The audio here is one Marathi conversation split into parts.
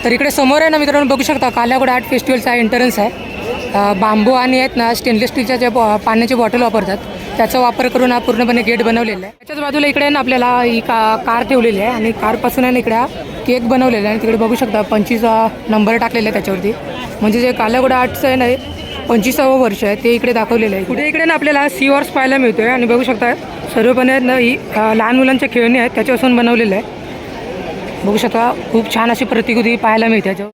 तर इकडे समोर आहे ना मित्रांनो, बघू शकता कालाघोडा आर्ट फेस्टिवलचा एंट्रन्स आहे. बांबू आणि आहेत ना स्टेनलेस स्टीलच्या जे पाण्याची बॉटल वापरतात त्याचा वापर करून हा पूर्णपणे गेट बनवलेला आहे. त्याच्याच बाजूला इकडे ना आपल्याला ही कार ठेवलेली आहे आणि कारपासून आहे ना इकडे केक बनवलेला आहे. तिकडे बघू शकता 25 नंबर टाकलेला आहे त्याच्यावरती, म्हणजे जे कालाघोडा आर्टचं आहे ना 25वे वर्ष आहे ते इकडे दाखवलेलं आहे. पुढे इकडे ना आपल्याला सी हॉर्स पाहायला मिळतोय आणि बघू शकता सर्वपणे ना ही लहान मुलांच्या खेळणी आहेत त्याच्यापासून बनवलेलं आहे. बघू शकता खूप छान अशी प्रतिकृती पाहायला मिळते याच्यावर.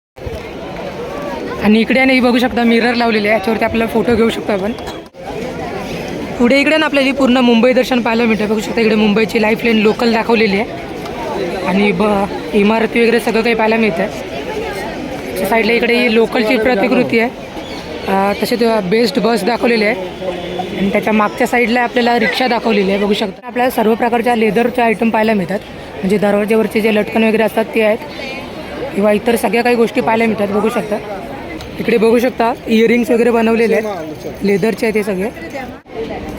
आणि इकडे नाही बघू शकता मिरर लावलेले आहे, याच्यावरती आपल्याला फोटो घेऊ शकतो आपण. पुढे इकडे ना आपल्याला पूर्ण मुंबई दर्शन पाहायला मिळतं. बघू शकता इकडे मुंबईची लाईफ लाईन लोकल दाखवलेली आहे आणि इमारती वगैरे सगळं काही पाहायला मिळतं. त्या साईडला इकडे ही लोकलची प्रतिकृती आहे, तसेच बेस्ट बस दाखवलेली आहे आणि त्याच्या मागच्या साईडला आपल्याला रिक्षा दाखवलेली आहे. बघू शकता आपल्याला सर्व प्रकारच्या लेदरच्या आयटम पाहायला मिळतात, म्हणजे दरवाज्यावरचे जे लटकन वगैरे असतात ते आहेत किंवा इतर सगळ्या काही गोष्टी पाहायला मिळतात. बघू शकता इकडे बघू शकता इयरिंग्स वगैरे बनवलेले आहेत, लेदरचे आहेत हे सगळे.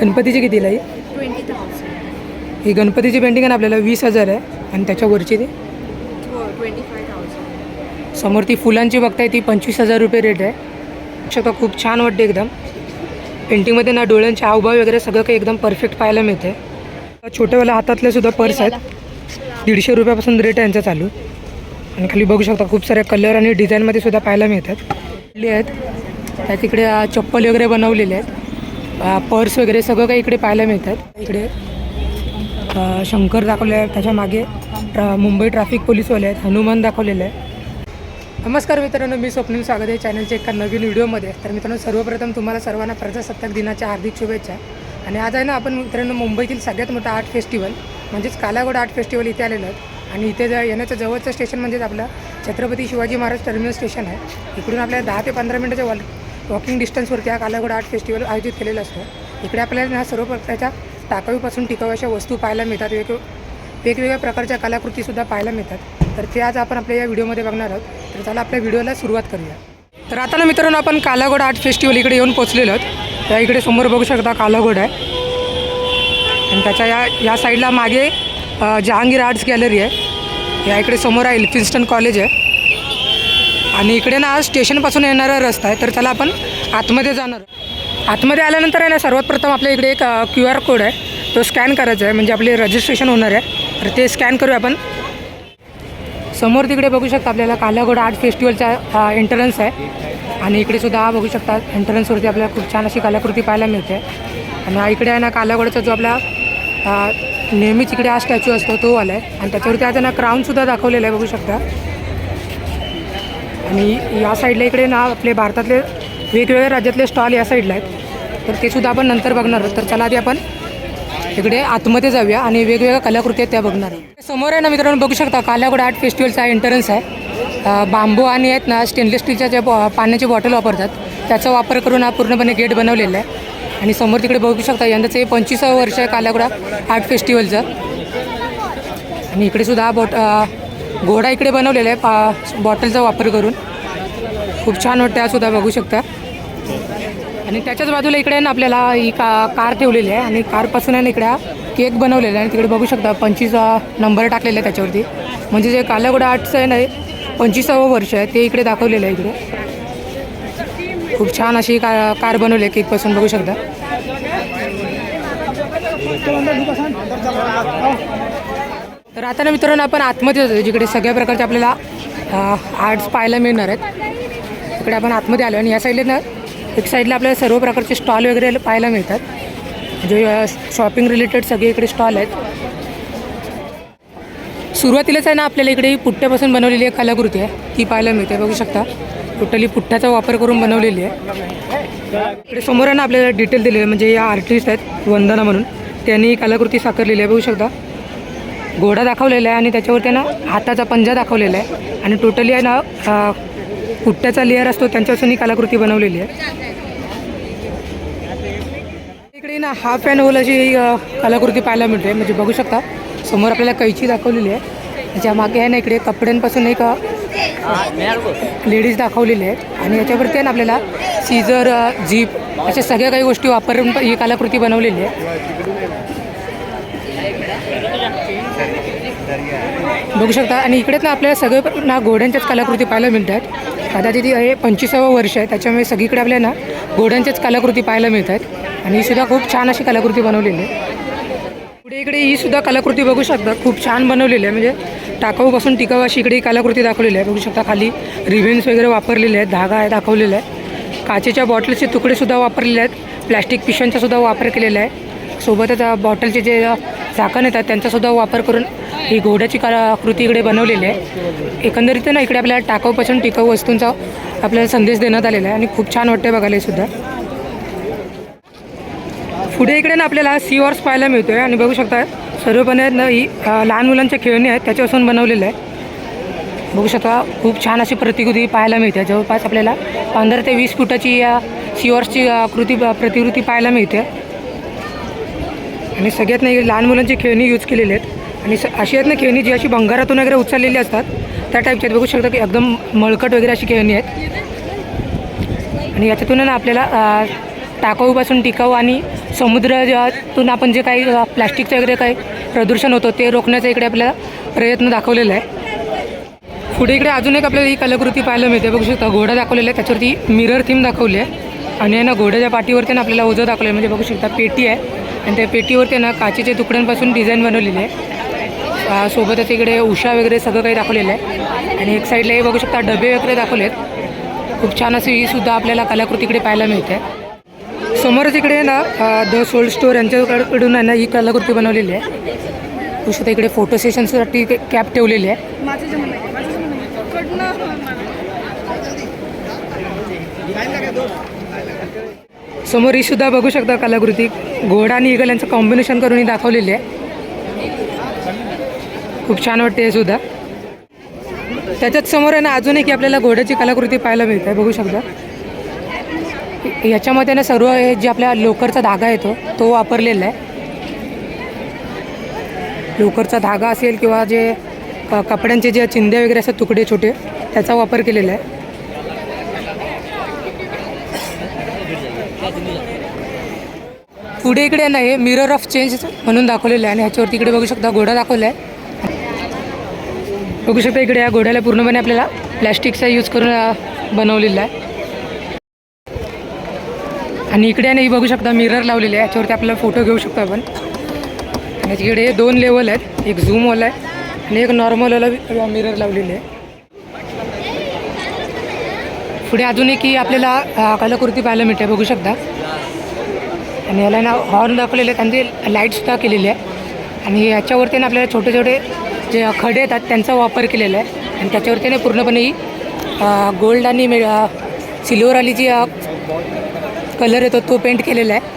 गणपतीची कितीला ही 20,000. ही गणपतीची पेंटिंग आहे ना आपल्याला 20,000 आहे आणि त्याच्यावरची ती 25,000. समोर ती फुलांची बघताय ती 25,000 रुपये रेट आहे. शकता खूप छान वाटते एकदम. पेंटिंगमध्ये ना डोळ्यांचे हावभाव वगैरे सगळं काही एकदम परफेक्ट पाहायला मिळते. छोट्यावाल्या हातातले सुद्धा पर्स आहेत, 150 रुपयापासून रेट आहे यांचा चालू. आणि खाली बघू शकता खूप सारे कलर आणि डिझाईनमध्ये सुद्धा पाहायला मिळतात. आहेत त्या तिकडे चप्पल वगैरे बनवलेले आहेत, पर्स वगैरे सगळं काही इकडे पाहायला मिळतात. इकडे शंकर दाखवले आहेत, त्याच्या मागे मुंबई ट्रॅफिक पोलीसवाले आहेत, हनुमान दाखवलेलं आहे. नमस्कार मित्रांनो, मी स्वप्नील, स्वागत आहे चॅनलच्या एका नवीन व्हिडिओमध्ये. तर मित्रांनो सर्वप्रथम तुम्हाला सर्वांना प्रजासत्ताक दिनाच्या हार्दिक शुभेच्छा. आणि आज आहे ना आपण मित्रांनो मुंबईतील सगळ्यात मोठा आर्ट फेस्टिवल म्हणजेच कालाघोडा आर्ट फेस्टिवल इथे आलेलो आहे. आणि इथे येण्याचं जवळचं स्टेशन म्हणजेच आपलं छत्रपती शिवाजी महाराज टर्मिनल स्टेशन आहे. इकडून आपल्याला 10 ते 15 मिनिटाच्या वॉकिंग डिस्टन्सवरती हा कालाघोडा आर्ट फेस्टिवल आयोजित केलेला असतो. इकडे आपल्याला ह्या सर्व प्रकारच्या टाकाऊपासून टिकाऊ अशा वस्तू पाहायला मिळतात, वेगवेगळ्या प्रकारच्या कलाकृतीसुद्धा पाहायला मिळतात. तर ते आज आपण आपल्या या व्हिडिओमध्ये बघणार आहोत. तर चला आपल्या व्हिडिओला सुरुवात करूया. तर आता ना मित्रांनो आपण कालाघोडा आर्ट फेस्टिवल इकडे येऊन पोचलेलो आहोत. त्या इकडे समोर बघू शकता कालाघोडा आहे आणि त्याच्या या साईडला मागे जहांगीर आर्ट्स गॅलरी आहे. या इकडे समोर आहे एल्फिन्स्टन कॉलेज आहे आणि इकडे ना स्टेशनपासून येणारा रस्ता आहे. तर चला आपण आतमध्ये जाणार. आतमध्ये आल्यानंतर आहे ना सर्वात प्रथम आपल्या इकडे एक QR कोड आहे, तो स्कॅन करायचा आहे, म्हणजे आपले रजिस्ट्रेशन होणार आहे. तर ते स्कॅन करूया आपण. समोर तिकडे बघू शकता आपल्याला कालाघोडा आर्ट फेस्टिवलचा एंट्रन्स आहे आणि इकडे सुद्धा बघू शकता एंट्रन्सवरती आपल्याला खूप छान अशी कलाकृती पाहायला मिळते. आणि इकडे आहे ना कालाघोडाचा जो आपला नेहमीच इकडे हा स्टॅच्यू असतो तो आला आहे आणि त्याच्यावरती आज ना क्राऊनसुद्धा दाखवलेला आहे, बघू शकता. आणि या साईडला इकडे ना आपले भारतातले वेगवेगळ्या राज्यातले स्टॉल या साईडला आहेत, तर ते सुद्धा आपण नंतर बघणार आहोत. तर चला आधी आपण इकडे आतमध्ये जाऊया आणि वेगवेगळ्या कलाकृती आहेत त्या बघणार आहोत. समोर आहे ना मित्रांनो बघू शकता कालाघोडा आर्ट फेस्टिवलचा एंट्रन्स आहे. बांबू आणि आहेत ना स्टेनलेस स्टीलच्या जे पाण्याची बॉटल वापरतात त्याचा वापर करून हा पूर्णपणे गेट बनवलेला आहे. आणि समोर तिकडे बघू शकता यंदाचं हे 25वे वर्ष आहे कालाघोडा आर्ट फेस्टिवलचं. आणि इकडे सुद्धा घोडा इकडे बनवलेला आहे बॉटलचा वापर करून, खूप छान वाटतं हा सुद्धा बघू शकता. आणि त्याच्याच बाजूला इकडे ना आपल्याला ही कार ठेवलेली आहे आणि कारपासून आहे ना इकडे केक बनवलेला आहे आणि तिकडे बघू शकता 25 नंबर टाकलेला आहे त्याच्यावरती, म्हणजे जे कालाघोडा आर्टचं आहे ना 25वे वर्ष आहे ते इकडे दाखवलेलं आहे. इकडे खूप छान अशी कार बनवली आहे केकपासून, बघू शकता. तर आता ना मित्रांनो आपण आतमध्ये जातो, जिकडे सगळ्या प्रकारचे आपल्याला आर्ट्स पाहायला मिळणार आहेत. इकडे आपण आतमध्ये आलो आणि या साईडला ना एक साईडला आपल्याला सर्व प्रकारचे स्टॉल वगैरे पाहायला मिळतात, जे शॉपिंग रिलेटेड सगळे इकडे स्टॉल आहेत. सुरुवातीलाच आहे ना आपल्याला इकडे पुठ्ठ्यापासून बनवलेली एक कलाकृती आहे ती पाहायला मिळते, बघू शकता. टोटली पुठ्ठ्याचा वापर करून बनवलेली आहे. इकडे समोर आहे ना आपल्याला डिटेल दिलेली आहे, म्हणजे या आर्टिस्ट आहेत वंदना म्हणून, त्यांनी ही कलाकृती साकारलेली आहे. बघू शकता घोडा दाखवलेला आहे आणि त्याच्यावरती ना हाताचा पंजा दाखवलेला आहे आणि टोटली आहे ना पुठ्ठ्याचा लेअर असतो त्यांच्यापासून ही कलाकृती बनवलेली आहे. इकडे ना हाफ अँड होल अशी कलाकृती पाहायला मिळते, म्हणजे बघू शकता समोर आपल्याला कैची दाखवलेली आहे, त्याच्या मागे आहे ना इकडे कपड्यांपासून एक लेडीज दाखवलेली आहेत आणि याच्यावरती आहे ना आपल्याला सीझर, जीप अशा सगळ्या काही गोष्टी वापरून ही कलाकृती बनवलेली आहे. बघू शकता. आणि इकडेच ना आपल्याला सगळे ना घोड्यांच्याच कलाकृती पाहायला मिळतात. आता तिथे हे 25वा वर्ष आहे, त्याच्यामुळे सगळीकडे आपल्याला ना घोड्यांच्याच कलाकृती पाहायला मिळतात. आणि ही सुद्धा खूप छान अशी कलाकृती बनवलेली आहे. पुढे इकडे ही सुद्धा कलाकृती बघू शकता, खूप छान बनवलेली आहे. म्हणजे टाकाऊपासून टिकाऊ अशी इकडे ही कलाकृती दाखवलेली आहे. बघू शकता खाली रिबन्स वगैरे वापरलेले आहेत, धागा आहे दाखवलेला आहे. काचेच्या बॉटलचे तुकडेसुद्धा वापरलेले आहेत, प्लॅस्टिक पिशव्यांचासुद्धा वापर केलेला आहे. सोबतच बॉटलचे जे झाकण येतात त्यांचासुद्धा वापर करून ही घोड्याची कलाकृती इकडे बनवलेली आहे. एकंदरीत ना इकडे आपल्याला टाकाऊपासून टिकाऊ वस्तूंचा आपल्याला संदेश देण्यात आलेला आहे आणि खूप छान वाटते बघायला हे सुद्धा. पुढे इकडे ना आपल्याला सी हॉर्स पाहायला मिळतो आहे. आणि बघू शकता सर्वपणे ना ही लहान मुलांच्या खेळणी आहेत त्याच्यापासून बनवलेलं आहे. बघू शकता खूप छान अशी प्रतिकृती पाहायला मिळते. जवळपास आपल्याला 15 ते 20 फुटाची या सी हॉर्सची प्रतिकृती पाहायला मिळते. आणि सगळ्यात नाही लहान मुलांची खेळणी यूज केलेली आहेत. आणि अशी आहेत ना खेळणी जी अशी भंगारातून वगैरे उचललेली असतात त्या टाईपची आहेत. बघू शकता की एकदम मळकट वगैरे अशी खेळणी आहेत. आणि याच्यातून ना आपल्याला टाकाऊपासून टिकाऊ आणि समुद्रातून आपण जे काही प्लॅस्टिकचं वगैरे काही प्रदूषण होतं ते रोखण्याचा इकडे आपल्याला प्रयत्न दाखवलेला आहे. पुढे इकडे अजून एक आपल्याला ही कलाकृती पाहायला मिळते. बघू शकता घोडा दाखवलेला आहे, त्याच्यावरती मिरर थीम दाखवली आहे. आणि ना घोड्याच्या पाठीवरती ना आपल्याला ओझं दाखवलं आहे. म्हणजे बघू शकता पेटी आहे आणि त्या पेटीवरती ना काचेच्या तुकड्यांपासून डिझाईन बनवलेली आहे. सोबतच इकडे उषा वगैरे सगळं काही दाखवलेलं आहे. आणि एक साईडला हे बघू शकता डबे वगैरे दाखवले आहेत. खूप छान अशी ही सुद्धा आपल्याला कलाकृती इकडे पाहायला मिळते. समोरच इकडे ना द सोल्ड स्टोअर यांच्याकडून आहे ना ही कलाकृती बनवलेली आहे. बघू शकता इकडे फोटो सेशनसाठी कॅप ठेवलेली आहे. समोर ही सुद्धा बघू शकता कलाकृती घोडा आणि ईगल यांचं कॉम्बिनेशन करून ही दाखवलेली आहे. खूप छान वाटते हे सुद्धा. त्याच्याच समोर आहे ना अजून एक आपल्याला घोड्याची कलाकृती पाहायला मिळते. बघू शकता याच्यामध्ये ना सर्व जे आपल्या लोकरचा धागा येतो तो वापरलेला आहे. लोकरचा धागा असेल किंवा जे कपड्यांचे जे चिंध्या वगैरे असतात तुकडे छोटे त्याचा वापर केलेला आहे. पुढे इकडे ना हे मिरर ऑफ चेंज म्हणून दाखवलेलं आहे. आणि ह्याच्यावरती इकडे बघू शकता घोडा दाखवला आहे. बघू शकता इकडे या घोड्याला पूर्णपणे आपल्याला प्लॅस्टिकचा यूज करून बनवलेला आहे. आणि इकडे नाही बघू शकता मिरर लावलेले आहे, याच्यावरती आपल्याला फोटो घेऊ शकतो आपण. आणि तिकडे 2 लेवल आहेत, एक झूमवाला आहे आणि एक नॉर्मलवाला मिरर लावलेले आहे. पुढे अजून एक ही आपल्याला कलाकृती पाहायला मिळते. बघू शकता आणि याला ना हॉर्न दाखवलेले आहेत आणि ते लाईटसुद्धा केलेली आहे. आणि याच्यावरती ना आपल्याला छोटे छोटे जे खडे येतात त्यांचा वापर केलेला आहे. आणि त्याच्यावरती ना पूर्णपणे ही गोल्ड आणि सिल्वर आली जी कलर येतो तो पेंट केलेला आहे.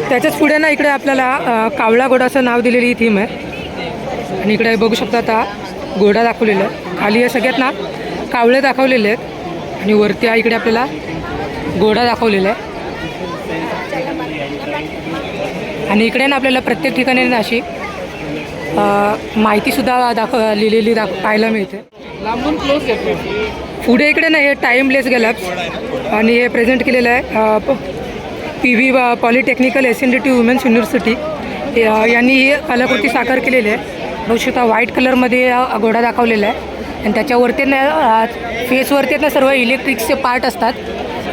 त्याच्याच पुढे ना इकडे आपल्याला कावळा घोडा असं नाव दिलेली ही थीम आहे. आणि इकडे बघू शकता आता घोडा दाखवलेला आहे. खाली या सगळ्यात ना कावळे दाखवलेले आहेत आणि वरती इकडे आपल्याला घोडा दाखवलेला आहे. आणि इकडे ना आपल्याला प्रत्येक ठिकाणी ना अशी माहितीसुद्धा लिहिलेली पाहायला मिळते. लांबून क्लोज घेतो. पुढे इकडे ना हे टाईमलेस गॅलॅब्स आणि हे प्रेझेंट केलेलं आहे PV polytechnical SNDT women's university यांनी ही कलाकृती साकार केलेली आहे. बघू शकता व्हाईट कलरमध्ये घोडा दाखवलेला आहे. आणि त्याच्यावरती ना फेसवरती ना सर्व इलेक्ट्रिकचे पार्ट असतात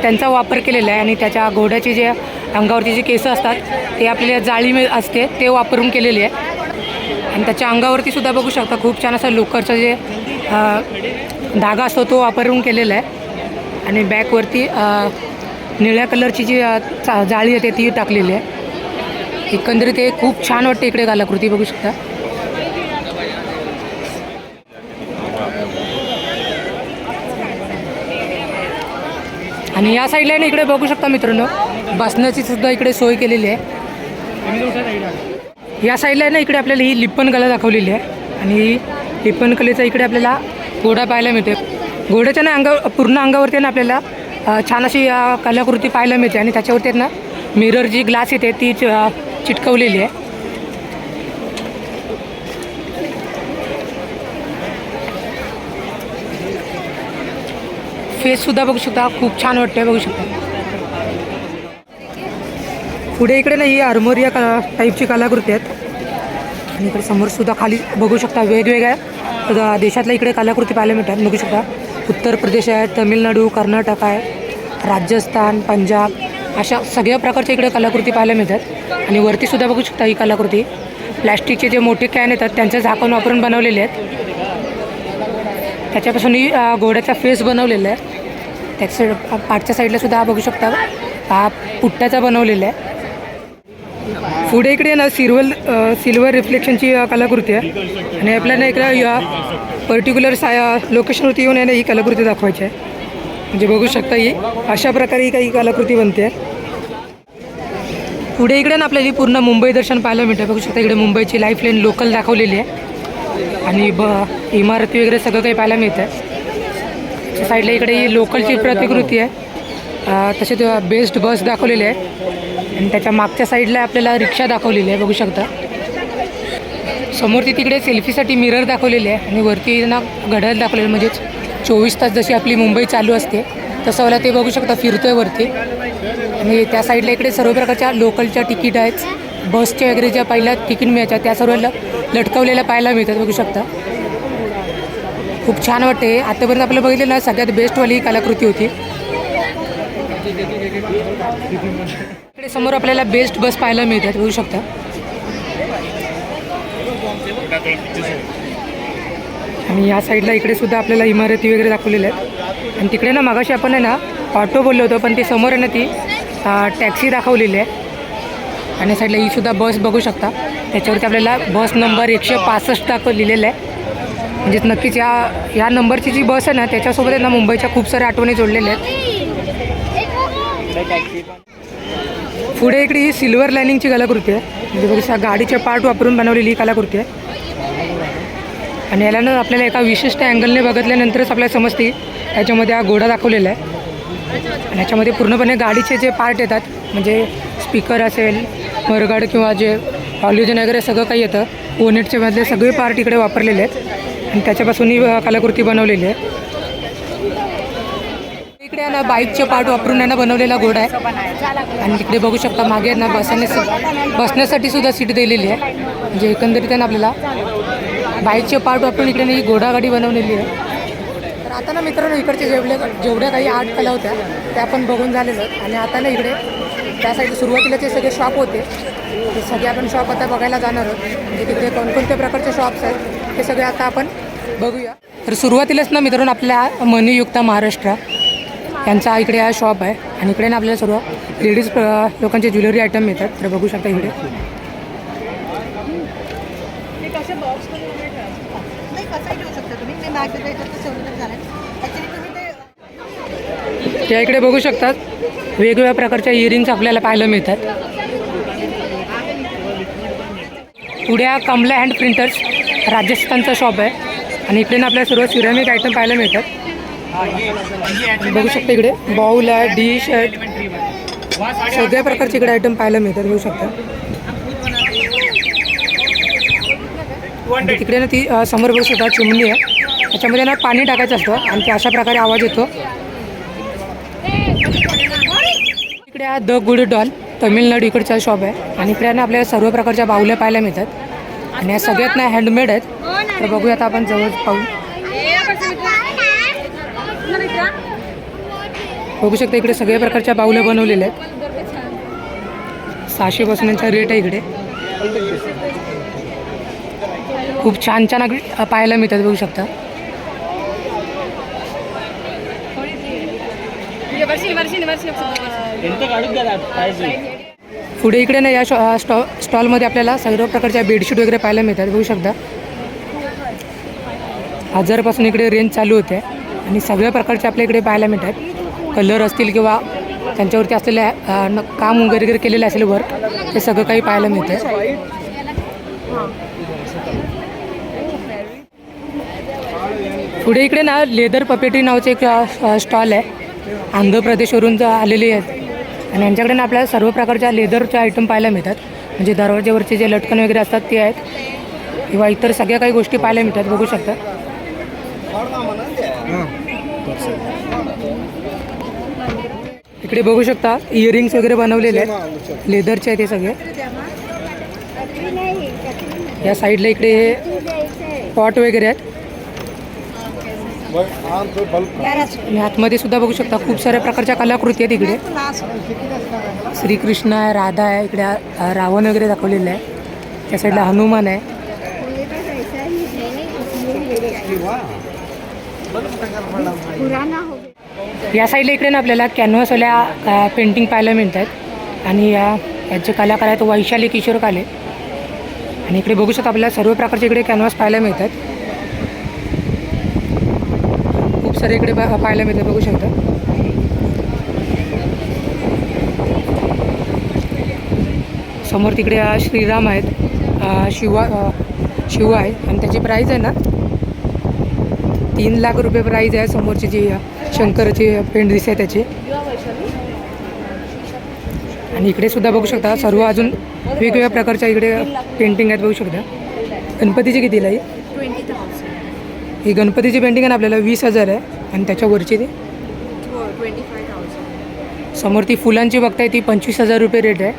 त्यांचा वापर केलेला आहे. आणि त्याच्या घोड्याचे जे अंगावरती जे केस असतात ते आपल्याला जाळी असते ते वापरून केलेले आहे. आणि त्याच्या अंगावरती सुद्धा बघू शकता खूप छान असा लोकरचा जे धागा असतो तो वापरून केलेला आहे. आणि बॅकवरती निळ्या कलरची जी जाळी येते ती टाकलेली आहे. एकंदरीत ते खूप छान वाटते इकडे कलाकृती बघू शकता. आणि या साईडला ना इकडे बघू शकता मित्रांनो बसण्याची सुद्धा इकडे सोय केलेली आहे. या साईडला ना इकडे आपल्याला ही लिप्पन कला दाखवलेली आहे. आणि लिप्पन कलेचा इकडे आपल्याला घोडा पाहायला मिळते. घोड्याच्या ना पूर्ण अंगावरती ना आपल्याला छान अशी कलाकृती पाहायला मिळते. आणि त्याच्यावरती ना मिरर जी ग्लास येते ती चिटकवलेली आहे. फेससुद्धा बघू शकता खूप छान वाटते बघू शकता. पुढे इकडे ना ही आर्मोरिया टाईपची कलाकृती आहेत. आणि इकडे समोर सुद्धा खाली बघू शकता वेगवेगळ्या देशातल्या इकडे कलाकृती पाहायला मिळतात. बघू शकता उत्तर प्रदेश आहे, तमिळनाडू, कर्नाटक आहे, राजस्थान, पंजाब अशा सगळ्या प्रकारच्या इकडे कलाकृती पाहायला मिळतात. आणि वरती सुद्धा बघू शकता ही कलाकृती प्लॅस्टिकचे जे मोठे कॅन येतात त्यांचं झाकण वापरून बनवलेले आहेत. त्याच्यापासून ही घोड्याचा फेस बनवलेला आहे. त्याच्या पाठच्या साईडला सुद्धा हा बघू शकता हा पुट्ट्याचा बनवलेला आहे. पुढे इकडे ना सिल्वर रिफ्लेक्शनची कलाकृती आहे. आणि आपल्याला इकडे या पर्टिक्युलर लोकेशनवरती येऊन आहे ना ही कलाकृती दाखवायची आहे. म्हणजे बघू शकता ही अशा प्रकारे ही काही कलाकृती बनते. पुढे इकडे ना आपल्याला पूर्ण मुंबई दर्शन पाहायला मिळतं. बघू शकता इकडे मुंबईची लाईफलाईन लोकल दाखवलेली आहे. आणि इमारती वगैरे सगळं काही पाहायला मिळतं. त्या साईडला इकडे ही लोकलची प्रतिकृती आहे. तसेच बेस्ट बस दाखवलेली आहे. आणि त्याच्या मागच्या साईडला आपल्याला रिक्षा दाखवलेली आहे. बघू शकता समोर ती तिकडे सेल्फीसाठी मिरर दाखवलेली आहे. आणि वरती ना घड्याळ दाखवलेलं म्हणजेच 24 तास जशी आपली मुंबई चालू असते तसं मला ते बघू शकता फिरतोय वरती. आणि त्या साईडला इकडे सर्व प्रकारच्या लोकलच्या तिकीट आहेत. बसच्या वगैरे ज्या पहिल्या तिकीट मिळायच्या त्या सर्व लटकवलेल्या पाहायला मिळतात. बघू शकता खूप छान वाटते. आतापर्यंत आपल्याला बघितलं ना सगळ्यात बेस्टवाली कलाकृती होती. इकडे समोर आपल्याला बेस्ट बस पाहायला मिळतात. बघू शकता आणि या साईडला इकडे सुद्धा आपल्याला इमारती वगैरे दाखवलेल्या आहेत. आणि तिकडे ना मगाशी आपण आहे ना ऑटो बोललो होतो पण ती समोर आहे ना ती टॅक्सी दाखवलेली आहे. आणि साईडला ही सुद्धा बस बघू शकता. त्याच्यावरती आपल्याला बस नंबर 165 लिहिलेलं आहे. म्हणजेच नक्कीच या नंबरची जी बस आहे ना त्याच्यासोबत आहे ना मुंबईच्या खूप साऱ्या आठवणी जोडलेल्या आहेत. पुढे इकडे ही सिल्वर लायनिंगची कलाकृती आहे. म्हणजे बघू शकता गाडीचे पार्ट वापरून बनवलेली ही कलाकृती आहे. आणि याला ना आपल्याला एका विशिष्ट अँगलने बघितल्यानंतरच आपल्याला समजते याच्यामध्ये हा घोडा दाखवलेला आहे. आणि याच्यामध्ये पूर्णपणे गाडीचे जे पार्ट येतात म्हणजे स्पीकर असेल, मरगाड किंवा जे हॉलिजन वगैरे सगळं काही येतं बोनेटचे मधले सगळे पार्ट इकडे वापरलेले आहेत. आणि त्याच्यापासून ही कलाकृती बनवलेली आहे. इकडे ना बाईकचे पार्ट वापरून यांना बनवलेला घोडा आहे. आणि तिकडे बघू शकता मागे ना बसण्यासाठी सुद्धा सीट दिलेली आहे. म्हणजे एकंदरीत त्यांना आपल्याला बाईकचे पार्ट वापरून इकडे ही घोडागाडी बनवलेली आहे. तर आता ना मित्रांनो इकडचे जेवढ्या काही आर्ट कला होत्या त्या आपण बघून झालेलो आहेत. आणि आता ना इकडे त्या साईड सुरुवातीला जे सगळे शॉप होते ते सगळे आपण शॉप आता बघायला जाणार आहोत. म्हणजे तिकडे कोणकोणत्या प्रकारचे शॉप्स आहेत ते सगळे आता आपण बघूया. तर सुरुवातीलाच ना मित्रांनो आपल्या मनीयुक्ता महाराष्ट्र यांचा इकडे हा शॉप आहे. आणि इकडे ना आपल्याला सर्व लेडीज लोकांचे ज्वेलरी आयटम मिळतात. तर बघू शकता इकडे त्या इकडे बघू शकतात वेगवेगळ्या प्रकारच्या इयरिंग्स आपल्याला पाहायला मिळतात. पुढे हा कमला हँड प्रिंटर्स राजस्थानचा शॉप आहे. आणि इकडे ना आपल्याला सर्व सिरामिक आयटम पाहायला मिळतात. बघू शकता इकडे बाउल आहे, डिश आहे, सगळ्या प्रकारचे इकडे आयटम पाहायला मिळतात. बघू शकता तिकडे ना ती समोर बघू शकता चिमणी आहे. त्याच्यामध्ये ना पाणी टाकायचं असतं आणि ते अशा प्रकारे आवाज येतो. इकडे हा द गुड डॉल तमिळनाडू इकडचा शॉप आहे. आणि इकडे ना आपल्याला सर्व प्रकारच्या बाहुल्या पाहायला मिळतात. आणि या सगळ्यात ना हँडमेड आहेत. तर बघूया आता आपण जवळ पाहून बघू शकता इकडे सगळ्या प्रकारच्या बाहुल्या बनवलेल्या आहेत. 600 पासून यांचा रेट आहे. इकडे खूप छान छान पाहायला मिळतात. बघू शकता पुढे इकडे ना या स्टॉलमध्ये आपल्याला सर्व प्रकारच्या बेडशीट वगैरे पाहायला मिळतात. बघू शकता 1000 पासून इकडे रेंज चालू होते. आणि सगळ्या प्रकारचे आपल्या इकडे पाहायला मिळतात. कलर असतील किंवा त्यांच्यावरती असलेल्या काम वगैरे केलेलं असेल वर्क ते सगळं काही पाहायला मिळतं. पुढे इकडे ना लेदर पपेट्री नावाचे एक स्टॉल आहे. आंध्र प्रदेशवरून आलेली आहेत. आणि यांच्याकडे ना आपल्याला सर्व प्रकारच्या लेदरचे आयटम पाहायला मिळतात. म्हणजे दरवाज्यावरचे जे लटकन वगैरे असतात ते आहेत किंवा इतर सगळ्या काही गोष्टी पाहायला मिळतात. बघू शकता इकडे बघू शकता इयरिंग्स वगैरे बनवलेले आहेत, लेदरचे आहेत हे सगळे. या साईडला इकडे हे पॉट वगैरे आहेत. आणि आतमध्ये सुद्धा बघू शकता खूप साऱ्या प्रकारच्या कलाकृती आहेत. इकडे श्रीकृष्ण आहे, राधा आहे, इकडे रावण वगैरे दाखवलेलं आहे. त्या साईडला हनुमान आहे. या साईडला इकडे ना आपल्याला कॅनव्हासवाल्या पेंटिंग पाहायला मिळतात. आणि याचे कलाकार आहेत वैशाली किशोर काले. आणि इकडे बघू शकता आपल्याला सर्व प्रकारचे इकडे कॅनव्हास पाहायला मिळतात. खूप सारे इकडे पाहायला मिळतात बघू शकता. समोर तिकडे श्रीराम आहेत, शिव आहे. आणि त्याची प्राईज आहे ना 3 लाख रुपये प्राईज आहे. समोरची जी शंकरची पेंट दिसते त्याची. आणि इकडे सुद्धा बघू शकता सर्व अजून वेगवेगळ्या प्रकारच्या इकडे पेंटिंग आहेत बघू शकता. गणपतीची कितीला ही? 20,000. ही गणपतीची पेंटिंग आहे ना आपल्याला 20,000 आहे. आणि त्याच्यावरची ती 25,000. समोर ती फुलांची बघताय ती 25,000 रुपये रेट आहे.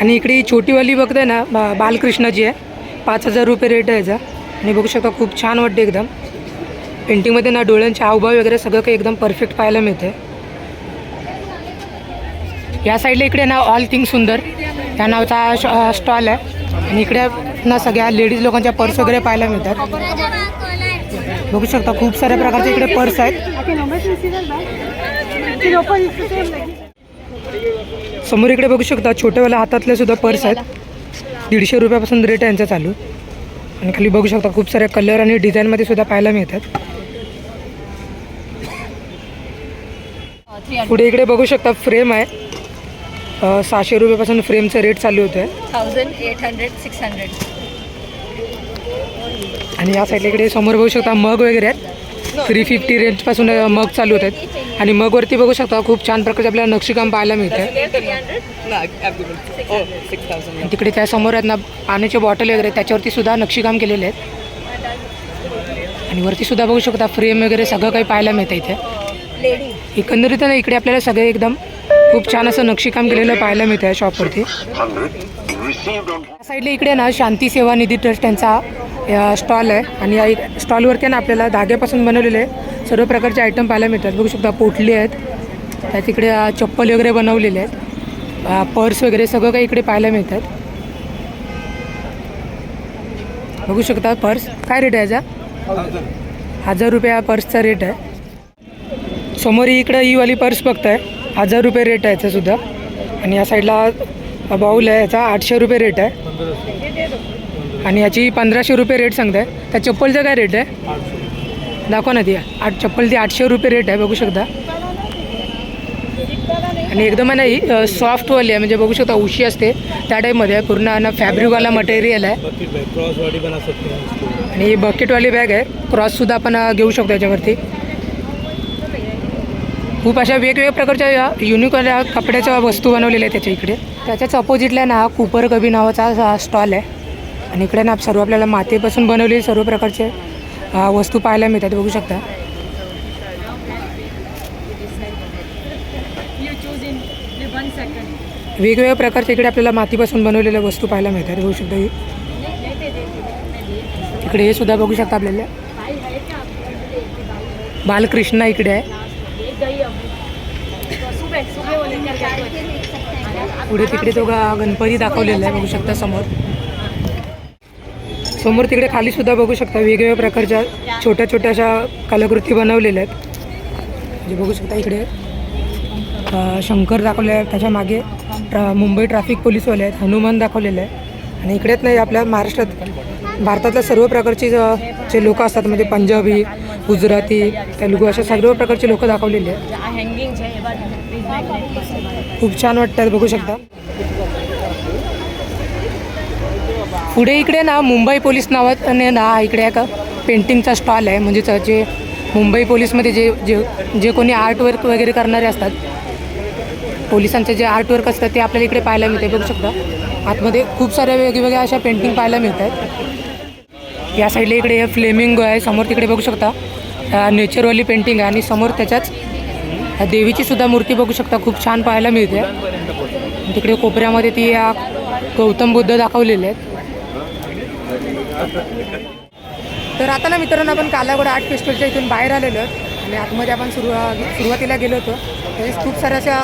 आणि इकडे छोटीवाली बघताय ना बालकृष्णाची आहे, 5,000 रुपये रेट आहे याचा. आणि बघू शकता खूप छान वाटते एकदम. पेंटिंगमध्ये ना डोळ्यांचे हावभाव वगैरे सगळं काही एकदम परफेक्ट पाहायला मिळते. या साईडला इकडे ना ऑल थिंग सुंदर या नावाचा स्टॉल आहे. आणि इकडे ना सगळ्या लेडीज लोकांच्या पर्स वगैरे पाहायला मिळतात. बघू शकता खूप साऱ्या प्रकारचे इकडे पर्स आहेत. समोर इकडे बघू शकता छोट्यावाल्या हातातले सुद्धा पर्स आहेत. 150 रुपयापासून रेट आहे यांचा चालू. आणि खाली बघू शकता खूप साऱ्या कलर आणि डिझाईनमध्ये सुद्धा पाहायला मिळतात. पुढे इकडे बघू शकता फ्रेम आहे, 600 रुपयापासून फ्रेमचं रेट चालू होतं आहे. 1,800, 600. आणि या साईडला इकडे समोर बघू शकता मग वगैरे आहेत. 350 रेंजपासून मग चालू होत आहेत. आणि मगवरती बघू शकता खूप छान प्रकारचे आपल्याला नक्षीकाम पाहायला मिळतं आहे. तिकडे त्या समोर आहेत ना पाण्याचे बॉटल वगैरे त्याच्यावरती सुद्धा नक्षीकाम केलेले आहेत. आणि वरती सुद्धा बघू शकता फ्रेम वगैरे सगळं काही पाहायला मिळतं इथे. एकंदरीत ना इकडे आपल्याला सगळे एकदम खूप छान असं नक्षीकाम केलेलं पाहायला मिळतं आहे शॉपवरती. या साईडला इकडे ना शांती सेवा निधी ट्रस्ट यांचा स्टॉल आहे. आणि या स्टॉलवरती ना आपल्याला धाग्यापासून बनवलेले सर्व प्रकारचे आयटम पाहायला मिळतात. बघू शकता पोटली आहेत, त्या तिकडे चप्पल वगैरे बनवलेले आहेत, पर्स वगैरे सगळं काही इकडे पाहायला मिळतात. बघू शकता पर्स काय रेट आहे याचा? 1,000 रुपये हा पर्सचा रेट आहे. समोर इकडं ही वाली पर्स बघताय 1,000 रुपये रेट आहे याचासुद्धा. आणि या साईडला बाऊल आहे याचा 800 रुपये रेट आहे. आणि याची 1,500 रुपये रेट सांगताय. त्या चप्पलचा काय रेट आहे दाखवा ना. ती चप्पल ती 800 रुपये रेट आहे बघू शकता. आणि एकदम आहे ना ही सॉफ्टवाली आहे, म्हणजे बघू शकता उशी असते त्या टाईपमध्ये आहे. पूर्ण ना फॅब्रिकवाला मटेरियल आहे. आणि ही बकेटवाली बॅग आहे, क्रॉससुद्धा आपण घेऊ शकतो याच्यावरती. खूप अशा वेगवेगळ्या प्रकारच्या या युनिकवाल्या कपड्याच्या वस्तू बनवलेल्या आहेत त्याच्या इकडे. त्याच्याच अपोजिटला ना हा कुपर कबी नावाचा स्टॉल आहे. आणि इकडे ना सर्व आपल्याला मातीपासून बनवलेले सर्व प्रकारचे वस्तू पाहायला मिळतात बघू शकता. वेगवेगळ्या प्रकारच्या इकडे आपल्याला मातीपासून बनवलेल्या वस्तू पाहायला मिळतात बघू शकता. इकडे हे सुद्धा बघू शकता आपल्याला बालकृष्ण इकडे आहे. पुढे तिकडे तो गणपती दाखवलेला आहे बघू शकता समोर. समोर तिकडे खाली सुद्धा बघू शकता वेगवेगळ्या प्रकारच्या छोट्या छोट्या अशा कलाकृती बनवलेल्या आहेत. म्हणजे बघू शकता इकडे शंकर दाखवले आहे, त्याच्या मागे मुंबई ट्रॅफिक पोलीसवाले आहेत, हनुमान दाखवलेलं आहे. आणि इकडेच नाही आपल्या महाराष्ट्रात भारतातल्या सर्व प्रकारचे जे लोक असतात, म्हणजे पंजाबी, गुजराती, तेलुगू अशा सर्व प्रकारचे लोक दाखवलेले आहेत. खूप छान वाटतात बघू शकता. पुढे इकडे ना मुंबई पोलीस नावाने ना इकडे एक पेंटिंगचा स्टॉल आहे. म्हणजे जे मुंबई पोलीसमध्ये जे जे जे कोणी आर्टवर्क वगैरे करणारे असतात, पोलिसांचे जे आर्टवर्क असतात ते आपल्याला इकडे पाहायला मिळते बघू शकता. आतमध्ये खूप साऱ्या वेगवेगळ्या अशा पेंटिंग पाहायला मिळतात. या साईडला इकडे फ्लेमिंगो आहे समोर, तिकडे बघू शकता नेचरवाली पेंटिंग आहे आणि समोर त्याच्याच देवीची सुद्धा मूर्ती बघू शकता, खूप छान पाहायला मिळते. तिकडे कोपऱ्यामध्ये ती गौतम बुद्ध दाखवलेले आहेत. तर आता ना मित्रांनो आपण कालाघोडा आर्ट फेस्टिवलच्या इथून बाहेर आलेलो आहोत आणि आतमध्ये आपण सुरुवातीला गेलो होतो. त्यावेळेस खूप साऱ्या अशा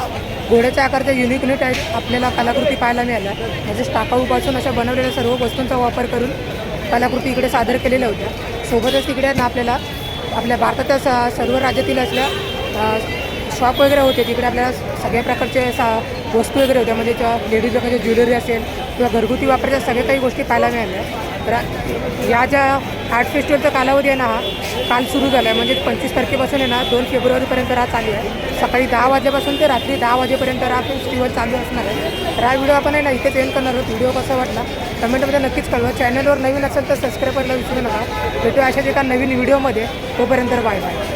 घोड्याच्या आकारच्या युनिक टाईप आपल्याला कलाकृती पाहायला मिळाल्या. म्हणजे टाकाऊपासून अशा बनवलेल्या सर्व वस्तूंचा वापर करून कलाकृती इकडे सादर केलेल्या होत्या. सोबतच तिकडे ना आपल्याला आपल्या भारताच्या सर्व राज्यातील असल्या शॉप वगैरे होते. तिकडे आपल्याला सगळ्या प्रकारचे वस्तू वगैरे होत्या. म्हणजे लेडीज लोकांची ज्वेलरी असेल किंवा घरगुती वापराच्या सगळ्या काही गोष्टी पाहायला मिळाल्या. तर या ज्या आर्ट फेस्टिवलचा कालावधी आहे ना हा काल सुरू झाला आहे. म्हणजे 25 तारखेपासून आहे ना 2 फेब्रुवारीपर्यंत हा चालू आहे. सकाळी 10 वाजल्यापासून ते रात्री 10 वाजेपर्यंत हा फेस्टिवल चालू असणार आहे. तर हा व्हिडिओ आपण आहे ना इथेच एंड करणार आहोत. व्हिडिओ कसा वाटला कमेंटमध्ये नक्कीच कळवा. चॅनलवर नवीन असेल तर सबस्क्राईब करायला विसरू नका. भेटू अशाच एका नवीन व्हिडिओमध्ये. तोपर्यंत बाय बाय.